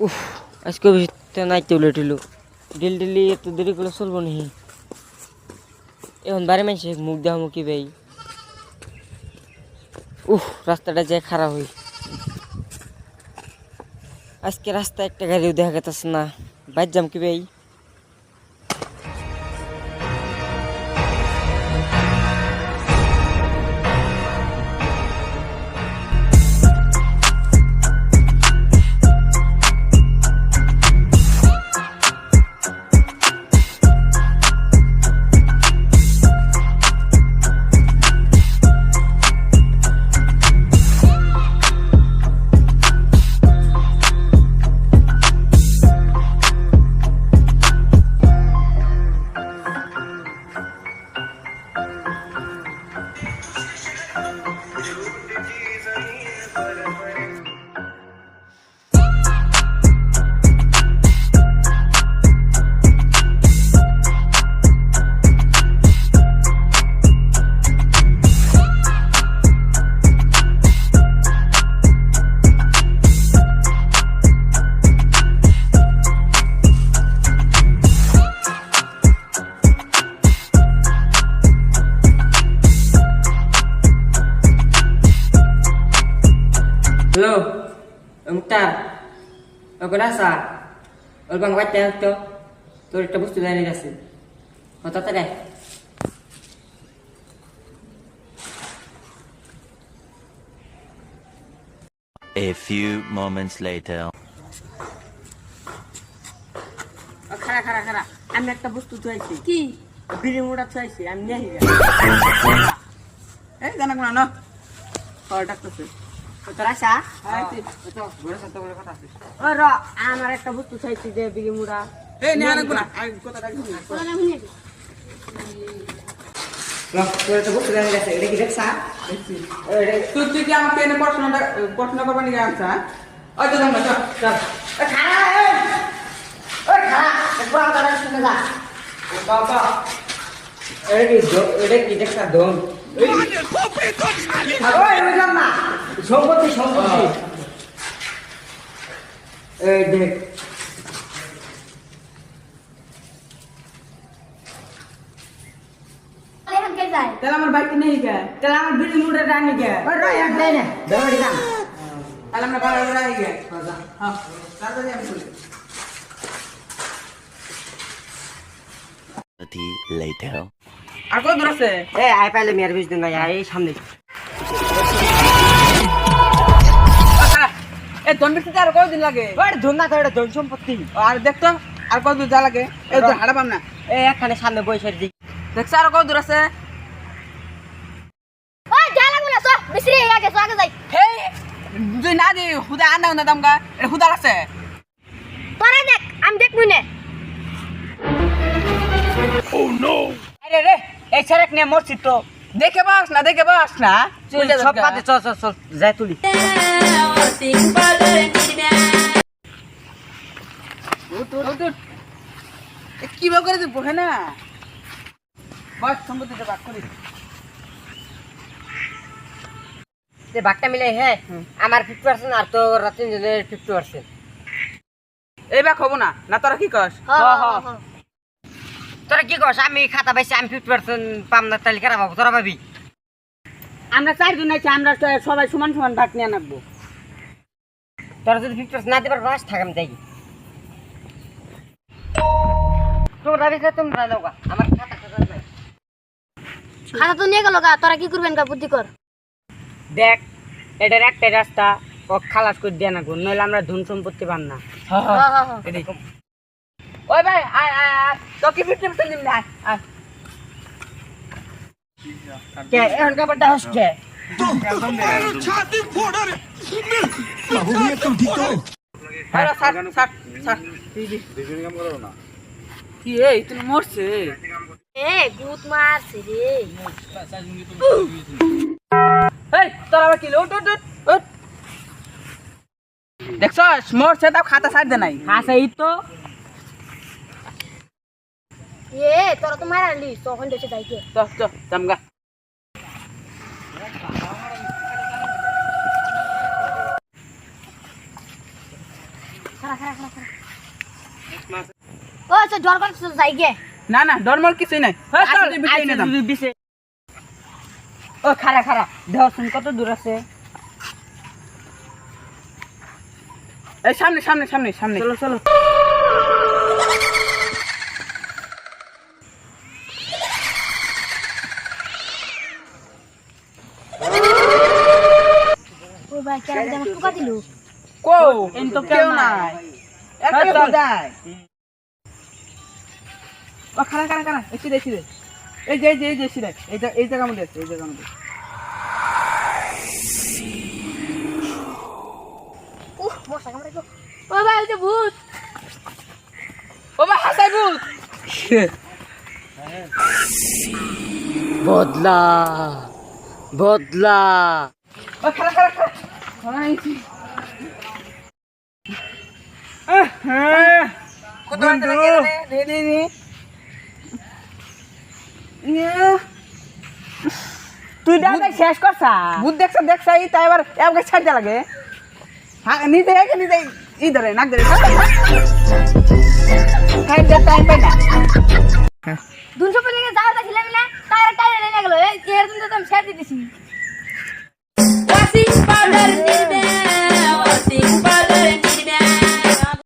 উফ আজকে বেশি নাইতে উলে উঠিল ডেলি এত দেরি করে চলবো নি এখন বাড়ি মানুষ মুখ দেওয়া মুখি ভাই উফ রাস্তাটা যায় খারাপ হই আজকে রাস্তায় একটা গাড়িও দেখা গেছে না বাইর যাম কি ভাই Halo, Mukhtar. Aku rasa, orang baca tu, tu tebus tu dah ni rasa. Kau tahu tak? A few moments later. খারা আমি একটা বস্তু চাইছি কি বিড়ি মোড়া চাইছি আমি নিয়ে আসি এই জানা কোন না কল ডাকতেছে তোর আশা তো ঘরে সাথে বলে কথা আছে ও র আমার একটা বস্তু চাইছি যে বিড়ি মোড়া এই না না কোন কথা ডাকছিস তোর তো বস্তু জানি গেছে এটা কি দেখছা তুই কি আমাকে এনে প্রশ্ন করবার নিয়ে আসছ ওই তো জানা চল চল খারা ও খারা একবার তারা শুনে যা বাবা এটা কি দেখছা দম না সম্পত্তি এই দেখ তাহলে আমার বাইক নেই কে তাহলে আমার বিড়ি মুড়ে রানি কে তাহলে আমরা বাড়ি রানি কে হ্যাঁ তাড়াতাড়ি আমি চলে Later. আর কত দূর আছে আই পাইলে মেয়ের বিশ দিন না এই সামনে এই দন বিক্রিতে আর কতদিন লাগে ধন না তো এটা ধন সম্পত্তি আর দেখতো আর কত দূর যা লাগে এই তো হাড়া পাম না এই একখানে সামনে বৈশের দিক দেখছ আর কত দূর আছে ওই যা লাগবে না সব মিস্ত্রি আগে যাই হেই তুই না দি হুদা আনা না দামগা এটা হুদা আছে তোরা দেখ আমি দেখবো না আরে রে এই ছেড়ে নিয়ে মরছি তো দেখে বাস না সব পাতে চল যাই তুলি কি বা করে দিব হ্যাঁ না বাস সম্পত্তিতে বাক করি যে ভাগটা মিলে হ্যাঁ আমার 50% আর তোর তিনজনের 50%। এই বাক হবো না না তোরা কি কস তোরা কি কস আমি খাতা পাইছি আমি 50% পাম না তাহলে কেন পাবো তোরা পাবি আমরা চারজন আছি আমরা সবাই সমান সমান ভাগ নিয়ে নাকবো তোরা যদি 50% না দিবার বাস থাকাম যাই তোমরা বিছে তোমরা দাও আমার খাতা নাই খাতা তো নিয়ে গেল গা তোরা কি করবেন গা বুদ্ধি কর দেখ এটার একটা রাস্তা ও খালাস করে দেয়া না গো নইলে আমরা ধন সম্পত্তি পান না ওই ভাই আয় তো কি 50% নিম না আয় কে এখন কাপড়টা হচ্ছে আরে স্যার কি এই তুমি মরছে এ গুত মারছে রে এই তোরা আবার কি উঠ দেখছস মরছে তাও খাতা সাইড দে নাই আছে এই তো এ তোরা তো মারালি তখন দেশে যাইকে চ জামগা খারা খারা খারা খারা ও আচ্ছা জ্বর করছে যাই গে না না ডরমর কিছুই নাই হ্যাঁ চল বিটাই না দাম ও খারা খারা দেহ শুন কত দূর আছে এই সামনে সামনে সামনে সামনে চলো চলো ও ভাই কেন দেম টুকা দিলু কো এন তো কেউ কেউ নাই নাই। এত হ্যাঁ, চল। বুঝাই ও খারা খারা খারা এসে দেখি রে এই যে সিরে এই জায়গা মধ্যে আছে এই জায়গা মধ্যে উহ মশা কামড়ে গো ও ভাই ওই যে ভূত ও বা হাসাই ভূত বদলা বদলা ও খারা খারা খারা আইছি হ্যাঁ কত লাগে রে রে রে তুই ডাকে শেষ করছা ভূত দেখছা এই তাই এবার এবারে ছাড় যা লাগে হ্যাঁ নিতে ই ধরে নাক ধরে টাইম পাই না দুনশো পঞ্চাশ যাওয়া ছিলাম না তার টাইম লেগে গেল এই এর দিন তো আমি ছেড়ে দিতেছি